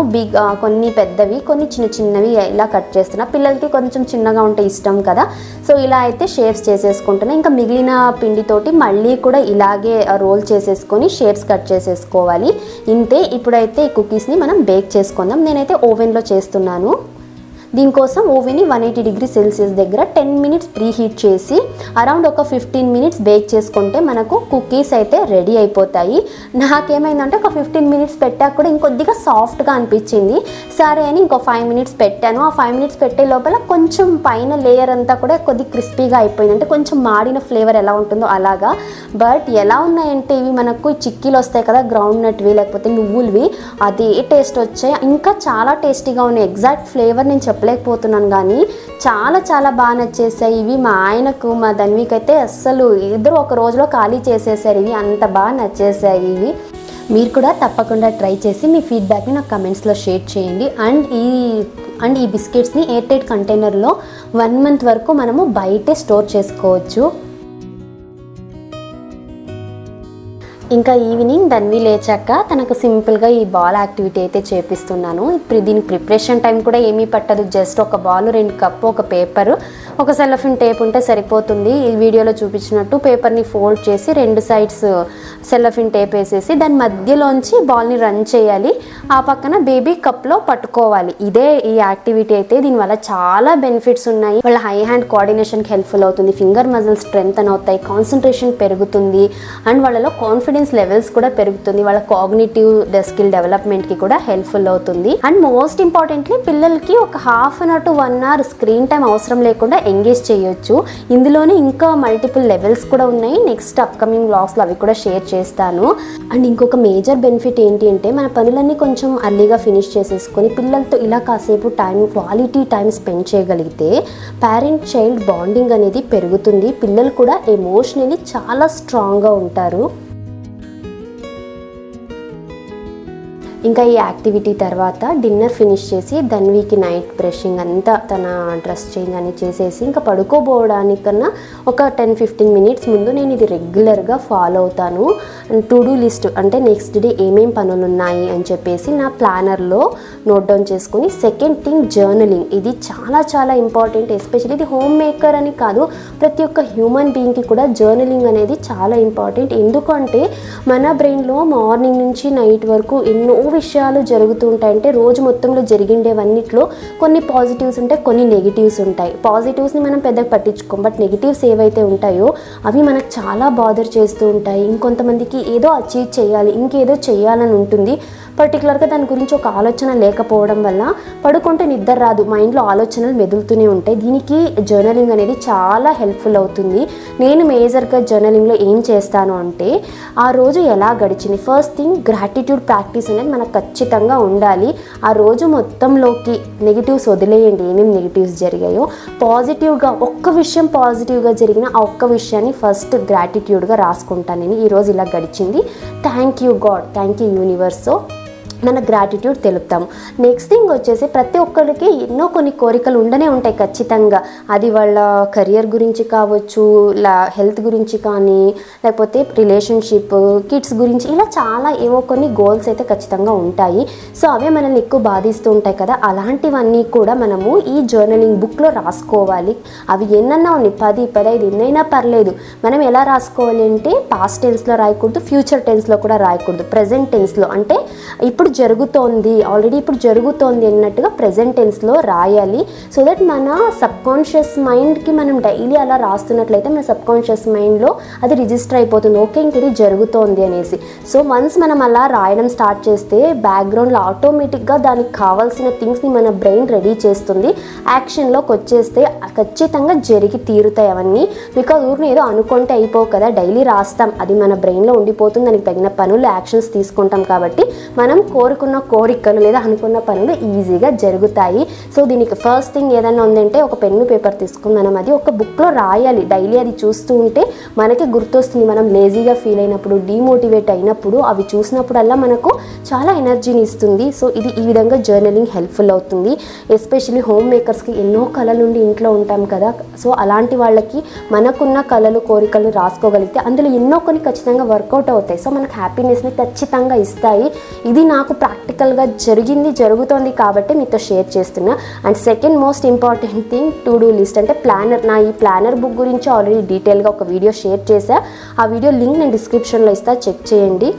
కొన్ని పెద్దవి, కొన్ని చిన్నవి ఇలా కట్ చేస్తున్నా. పిల్లలకి కొంచెం చిన్నగా ఉంటే ఇష్టం కదా, సో ఇలా అయితే షేప్స్ చేసేసుకుంటున్నా. ఇంకా మిగిలిన పిండితోటి మళ్ళీ కూడా ఇలాగే రోల్ చేసేసుకొని షేప్స్ కట్ చేసేసుకోవాలి. ఇంతే. ఇప్పుడైతే ఈ కుకీస్ని మనం బేక్ చేసుకుందాం. నేనైతే ఓవెన్లో చేస్తున్నాను. దీనికోసం ఓవెన్ని 180 డిగ్రీ సెల్సియస్ దగ్గర 10 మినిట్స్ ప్రీ హీట్ చేసి అరౌండ్ ఒక 15 మినిట్స్ బేక్ చేసుకుంటే మనకు కుకీస్ అయితే రెడీ అయిపోతాయి. నాకేమైందంటే ఒక 15 మినిట్స్ పెట్టాక కూడా ఇంకొద్దిగా సాఫ్ట్గా అనిపించింది. సరే అని ఇంకో 5 మినిట్స్ పెట్టాను. ఆ 5 మినిట్స్ పెట్టే లోపల కొంచెం పైన లేయర్ అంతా కూడా కొద్దిగా క్రిస్పీగా అయిపోయింది. అంటే కొంచెం మాడిన ఫ్లేవర్ ఎలా ఉంటుందో అలాగా. బట్ ఎలా ఉన్నాయంటే ఇవి మనకు చిక్కీలు వస్తాయి కదా, గ్రౌండ్ నట్వి లేకపోతే నువ్వులవి, అదే టేస్ట్ వచ్చాయి. ఇంకా చాలా టేస్టీగా ఉన్నాయి. ఎగ్జాక్ట్ ఫ్లేవర్ నేను చెప్పలేకపోతున్నాను కానీ చాలా చాలా బాగా నచ్చేసాయి ఇవి. మా ఆయనకు మా ధన్వికి అయితే అస్సలు ఇద్దరు ఒక రోజులో ఖాళీ చేసేసారు ఇవి, అంత బాగా నచ్చేసాయి ఇవి. మీరు కూడా తప్పకుండా ట్రై చేసి మీ ఫీడ్బ్యాక్ని నాకు కమెంట్స్లో షేర్ చేయండి. అండ్ ఈ బిస్కెట్స్ని ఎయిర్ టైట్ కంటైనర్లో 1 మంత్ వరకు మనము బయటే స్టోర్ చేసుకోవచ్చు. ఇంకా ఈవినింగ్ ధన్వి లేచాక తనకు సింపుల్గా ఈ బాల్ యాక్టివిటీ అయితే చేపిస్తున్నాను. ఇప్పుడు దీనికి ప్రిపరేషన్ టైం కూడా ఏమీ పట్టదు. జస్ట్ ఒక బాల్, 2 కప్పు, ఒక పేపరు, ఒక సెల్లఫిన్ టేప్ ఉంటే సరిపోతుంది. ఈ వీడియోలో చూపించినట్టు పేపర్ని ఫోల్డ్ చేసి 2 సైడ్స్ సెల్లఫిన్ టేప్ వేసేసి దాని మధ్యలోంచి బాల్ని రన్ చేయాలి. ఆ పక్కన బేబీ కప్లో పట్టుకోవాలి. ఇదే ఈ యాక్టివిటీ అయితే. దీనివల్ల చాలా బెనిఫిట్స్ ఉన్నాయి. వాళ్ళ హై హ్యాండ్ కోఆర్డినేషన్కి హెల్ప్ఫుల్ అవుతుంది, ఫింగర్ మజిల్స్ స్ట్రెంగ్తన్ అవుతాయి, కాన్సన్ట్రేషన్ పెరుగుతుంది, అండ్ వాళ్ళలో కాన్ఫిడెన్స్ లెవెల్స్ కూడా పెరుగుతుంది. వాళ్ళ కాగ్నిటివ్ స్కిల్ డెవలప్మెంట్కి కూడా హెల్ప్ఫుల్ అవుతుంది. అండ్ మోస్ట్ ఇంపార్టెంట్లీ పిల్లలకి ఒక half an hour to 1 hour screen time అవసరం లేకుండా ఎంగేజ్ చేయొచ్చు. ఇందులోనే ఇంకా మల్టిపుల్ లెవెల్స్ కూడా ఉన్నాయి. నెక్స్ట్ అప్కమింగ్ వ్లాగ్స్లో అవి కూడా షేర్ చేస్తాను. అండ్ ఇంకొక మేజర్ బెనిఫిట్ ఏంటి అంటే మన పనులన్నీ కొంచెం అర్లీగా ఫినిష్ చేసేసుకొని పిల్లలతో ఇలా కాసేపు క్వాలిటీ టైం స్పెండ్ చేయగలిగితే పేరెంట్ చైల్డ్ బాండింగ్ అనేది పెరుగుతుంది. పిల్లలు కూడా ఎమోషనలీ చాలా స్ట్రాంగ్గా ఉంటారు. ఇంకా ఈ యాక్టివిటీ తర్వాత డిన్నర్ ఫినిష్ చేసి ధన్వికి నైట్ బ్రషింగ్ అంతా తన డ్రెస్ చేంజ్ అని చేసేసి ఇంకా పడుకోబోవడానికన్నా ఒక 10-15 మినిట్స్ ముందు నేను ఇది రెగ్యులర్గా ఫాలో అవుతాను. టు డూ లిస్ట్ అంటే నెక్స్ట్ డే ఏమేం పనులు ఉన్నాయి అని చెప్పేసి నా ప్లానర్లో నోట్ డౌన్ చేసుకుని. Second thing journaling. ఇది చాలా చాలా ఇంపార్టెంట్. ఎస్పెషల్లీ ఇది హోమ్ మేకర్ అని కాదు, ప్రతి ఒక్క హ్యూమన్ బీయింగ్కి కూడా జర్నలింగ్ అనేది చాలా ఇంపార్టెంట్. ఎందుకంటే మన బ్రెయిన్లో మార్నింగ్ నుంచి నైట్ వరకు ఎన్నో విషయాలు జరుగుతూ ఉంటాయి. అంటే రోజు మొత్తంలో జరిగిండేవన్నిట్లో కొన్ని పాజిటివ్స్ ఉంటాయి, కొన్ని నెగిటివ్స్ ఉంటాయి. పాజిటివ్స్ని మనం పెద్దగా పట్టించుకోం, బట్ నెగిటివ్స్ ఏవైతే ఉంటాయో అవి మనకు చాలా బాదర్ చేస్తూ ఉంటాయి. ఇంకొంతమందికి ఏదో అచీవ్ చేయాలి, ఇంకేదో చేయాలని ఉంటుంది. పర్టికులర్గా దాని గురించి ఒక ఆలోచన లేకపోవడం వల్ల పడుకుంటే నిద్ర రాదు, మైండ్లో ఆలోచనలు మెదులుతూనే ఉంటాయి. దీనికి జర్నలింగ్ అనేది చాలా హెల్ప్ఫుల్ అవుతుంది. నేను మేజర్గా జర్నలింగ్లో ఏం చేస్తాను అంటే ఆ రోజు ఎలా గడిచింది. ఫస్ట్ థింగ్ గ్రాటిట్యూడ్ ప్రాక్టీస్ అనేది మనకు ఖచ్చితంగా ఉండాలి. ఆ రోజు మొత్తంలోకి నెగిటివ్స్ వదిలేయండి, ఏమేమి నెగిటివ్స్ జరిగాయో. పాజిటివ్గా ఒక్క విషయం పాజిటివ్గా జరిగిన ఆ ఒక్క విషయాన్ని ఫస్ట్ గ్రాటిట్యూడ్గా రాసుకుంటాను నేను. ఈరోజు ఇలా గడిచింది, thank you God, thank you universe. మన గ్రాటిట్యూడ్ తెలుపుతాము. నెక్స్ట్ థింగ్ వచ్చేసి ప్రతి ఒక్కరికి ఎన్నో కొన్ని కోరికలు ఉండనే ఉంటాయి ఖచ్చితంగా. అది వాళ్ళ కెరియర్ గురించి కావచ్చు, హెల్త్ గురించి కానీ, లేకపోతే రిలేషన్షిప్, కిడ్స్ గురించి, ఇలా చాలా ఏవో కొన్ని గోల్స్ అయితే ఖచ్చితంగా ఉంటాయి. సో అవే మనల్ని ఎక్కువ బాధిస్తూ ఉంటాయి కదా. అలాంటివన్నీ కూడా మనము ఈ జర్నలింగ్ బుక్లో రాసుకోవాలి. అవి ఎన్నన్నా ఉన్నాయి, 10, 15 ఎన్నైనా పర్లేదు. మనం ఎలా రాసుకోవాలి అంటే పాస్ట్ టెన్స్లో రాయకూడదు, ఫ్యూచర్ టెన్స్లో కూడా రాయకూడదు. ప్రెజెంట్ టెన్స్లో అంటే ఇప్పుడు జరుగుతోంది, ఆల్రెడీ ఇప్పుడు జరుగుతోంది అన్నట్టుగా ప్రెజెంట్ టెన్స్లో రాయాలి. సో దట్ మన సబ్కాన్షియస్ మైండ్కి మనం డైలీ అలా రాస్తున్నట్లయితే మన సబ్కాన్షియస్ మైండ్లో అది రిజిస్టర్ అయిపోతుంది, ఓకే ఇంక ఇది జరుగుతోంది అనేసి. సో వన్స్ మనం అలా రాయడం స్టార్ట్ చేస్తే బ్యాక్గ్రౌండ్లో ఆటోమేటిక్గా దానికి కావాల్సిన థింగ్స్ని మన బ్రెయిన్ రెడీ చేస్తుంది. యాక్షన్లోకి వచ్చేస్తే ఖచ్చితంగా జరిగి తీరుతాయి అవన్నీ. బికాజ్ ఊరిని ఏదో అనుకుంటే అయిపోవు కదా, డైలీ రాస్తాం, అది మన బ్రెయిన్లో ఉండిపోతుంది, దానికి తగిన పనులు యాక్షన్స్ తీసుకుంటాం. కాబట్టి మనం కోరుకున్న కోరికలు లేదా అనుకున్న పనులు ఈజీగా జరుగుతాయి. సో దీనికి ఫస్ట్ థింగ్ ఏదైనా ఉందంటే ఒక పెన్ను పేపర్ తీసుకుని మనం అది ఒక బుక్లో రాయాలి. డైలీ అది చూస్తూ ఉంటే మనకి గుర్తొస్తుంది. మనం లేజీగా ఫీల్ అయినప్పుడు, డీమోటివేట్ అయినప్పుడు అవి చూసినప్పుడల్లా మనకు చాలా ఎనర్జీని ఇస్తుంది. సో ఇది ఈ విధంగా జర్నలింగ్ హెల్ప్ఫుల్ అవుతుంది. ఎస్పెషల్లీ హోమ్ మేకర్స్కి ఎన్నో కళలు ఉండి ఇంట్లో ఉంటాం కదా. సో అలాంటి వాళ్ళకి మనకున్న కళలు, కోరికలు రాసుకోగలిగితే అందులో ఎన్నో కొన్ని ఖచ్చితంగా వర్కౌట్ అవుతాయి. సో మనకు హ్యాపీనెస్ని ఖచ్చితంగా ఇస్తాయి. ఇది నాకు ప్రాక్టికల్గా జరుగుతోంది కాబట్టి మీతో షేర్ చేస్తున్నా. And second most important thing to do list అంటే ప్లానర్. నా ఈ ప్లానర్ బుక్ గురించి ఆల్రెడీ డీటెయిల్గా ఒక వీడియో షేర్ చేశా. ఆ వీడియో లింక్ నేను డిస్క్రిప్షన్లో ఇస్తా, చెక్ చేయండి.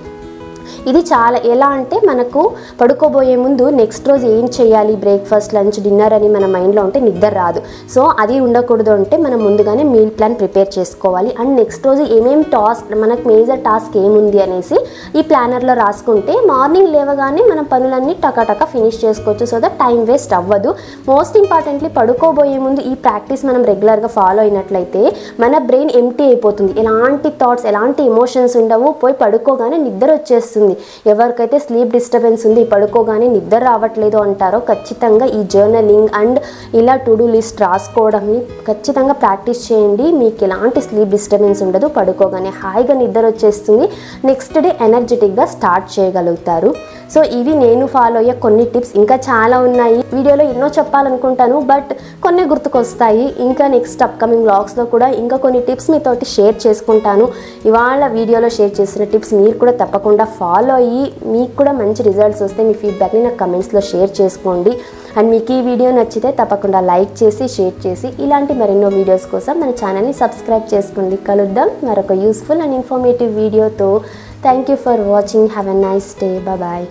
ఇది చాలా ఎలా అంటే మనకు పడుకోబోయే ముందు నెక్స్ట్ రోజు ఏం చేయాలి, బ్రేక్ఫాస్ట్, లంచ్, డిన్నర్ అని మన మైండ్లో ఉంటే నిద్ర రాదు. సో అది ఉండకూడదు అంటే మనం ముందుగానే మీల్ ప్లాన్ ప్రిపేర్ చేసుకోవాలి. అండ్ నెక్స్ట్ రోజు ఏమేమి మనకు మేజర్ టాస్క్ ఏముంది అనేసి ఈ ప్లానర్లో రాసుకుంటే మార్నింగ్ లేవగానే మన పనులన్నీ టకాటకా ఫినిష్ చేసుకోవచ్చు. సో దట్ టైం వేస్ట్ అవ్వదు. మోస్ట్ ఇంపార్టెంట్లీ పడుకోబోయే ముందు ఈ ప్రాక్టీస్ మనం రెగ్యులర్గా ఫాలో అయినట్లయితే మన బ్రెయిన్ ఎంప్టీ అయిపోతుంది. ఎలాంటి థాట్స్, ఎలాంటి ఎమోషన్స్ ఉండవు. పోయి పడుకోగానే నిద్ర వచ్చేస్తుంది. ఎవరికైతే స్లీప్ డిస్టర్బెన్స్ ఉంది, పడుకోగానే నిద్ర రావట్లేదు అంటారో ఖచ్చితంగా ఈ జర్నలింగ్ అండ్ ఇలా టు డూ లిస్ట్ రాసుకోవడంని ఖచ్చితంగా ప్రాక్టీస్ చేయండి. మీకు ఎలాంటి స్లీప్ డిస్టర్బెన్స్ ఉండదు. పడుకోగానే హాయిగా నిద్ర వచ్చేస్తుంది. నెక్స్ట్ డే ఎనర్జెటిక్గా స్టార్ట్ చేయగలుగుతారు. సో ఇవి నేను ఫాలో అయ్యే కొన్ని టిప్స్. ఇంకా చాలా ఉన్నాయి. వీడియోలో ఎన్నో చెప్పాలనుకుంటాను, బట్ కొన్ని గుర్తుకొస్తాయి. ఇంకా నెక్స్ట్ అప్కమింగ్ వ్లాగ్స్లో కూడా ఇంకా కొన్ని టిప్స్ మీతోటి షేర్ చేసుకుంటాను. ఇవాళ వీడియోలో షేర్ చేసిన టిప్స్ మీరు కూడా తప్పకుండా ఫాలో అయ్యి మీకు కూడా మంచి రిజల్ట్స్ వస్తే మీ ఫీడ్బ్యాక్ని నాకు కమెంట్స్లో షేర్ చేసుకోండి. అండ్ మీకు ఈ వీడియో నచ్చితే తప్పకుండా లైక్ చేసి, షేర్ చేసి ఇలాంటి మరెన్నో వీడియోస్ కోసం మన ఛానల్ని సబ్స్క్రైబ్ చేసుకోండి. కలుద్దాం మరొక యూస్ఫుల్ అండ్ ఇన్ఫర్మేటివ్ వీడియోతో. Thank you for watching. Have a nice day. Bye.